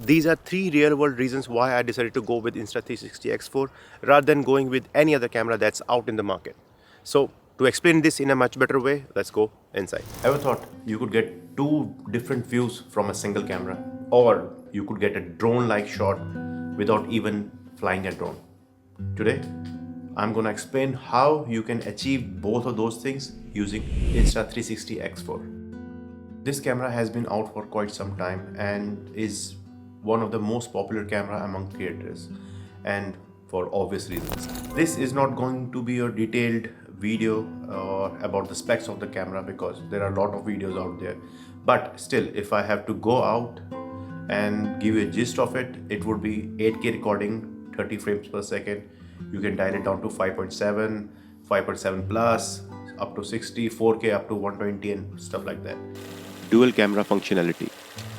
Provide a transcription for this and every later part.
These are 3 real world reasons why I decided to go with Insta360 X4 rather than going with any other camera that's out in the market. So to explain this in a much better way, let's go inside. Ever thought you could get 2 different views from a single camera, or you could get a drone-like shot without even flying a drone? Today, I'm gonna explain how you can achieve both of those things using Insta360 X4. This camera has been out for quite some time and is one of the most popular camera among creators, and for obvious reasons. This is not going to be a detailed video about the specs of the camera because there are a lot of videos out there. But still, if I have to go out and give you a gist of it, it would be 8K recording, 30 frames per second. You can dial it down to 5.7, 5.7 plus, up to 60, 4K up to 120 and stuff like that. Dual camera functionality.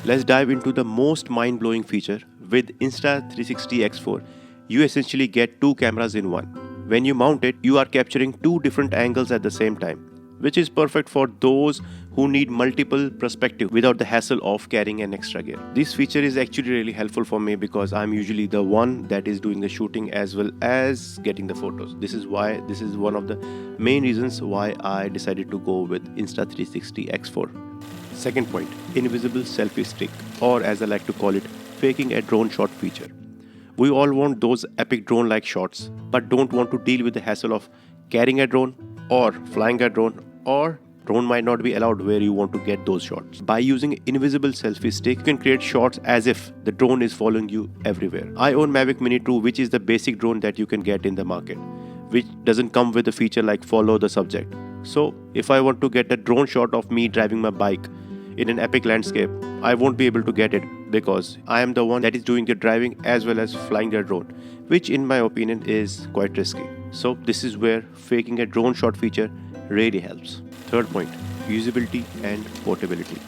Let's dive into the most mind-blowing feature. With Insta360 X4, you essentially get 2 cameras in one. When you mount it, you are capturing 2 different angles at the same time, which is perfect for those who need multiple perspectives without the hassle of carrying an extra gear. This feature is actually really helpful for me because I'm usually the one that is doing the shooting as well as getting the photos. This is one of the main reasons why I decided to go with Insta360 X4. Second point, invisible selfie stick, or as I like to call it, faking a drone shot feature. We all want those epic drone-like shots, but don't want to deal with the hassle of carrying a drone or flying a drone, or drone might not be allowed where you want to get those shots. By using invisible selfie stick, you can create shots as if the drone is following you everywhere. I own Mavic Mini 2, which is the basic drone that you can get in the market, which doesn't come with a feature like follow the subject. So if I want to get a drone shot of me driving my bike in an epic landscape, I won't be able to get it because I am the one that is doing the driving as well as flying the drone, which in my opinion is quite risky. So this is where faking a drone shot feature really helps. Third point, usability and portability.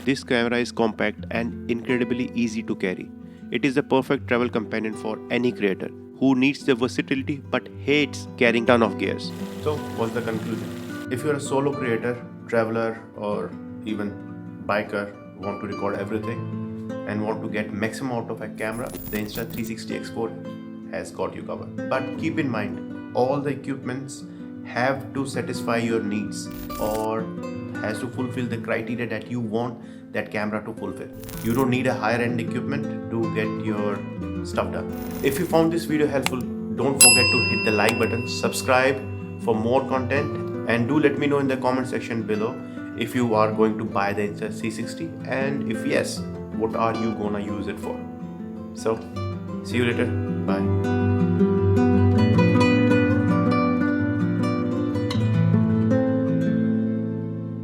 This camera is compact and incredibly easy to carry. It is the perfect travel companion for any creator who needs the versatility but hates carrying ton of gears. So what's the conclusion? If you're a solo creator, traveler, or even biker, want to record everything and want to get maximum out of a camera, the Insta360 X4 has got you covered. But keep in mind, all the equipments have to satisfy your needs or has to fulfill the criteria that you want that camera to fulfill. You don't need a higher end equipment to get your stuff done. If you found this video helpful, don't forget to hit the like button, subscribe for more content, and do let me know in the comment section below if you are going to buy the Insta360, and if yes, what are you gonna use it for? So see you later, bye.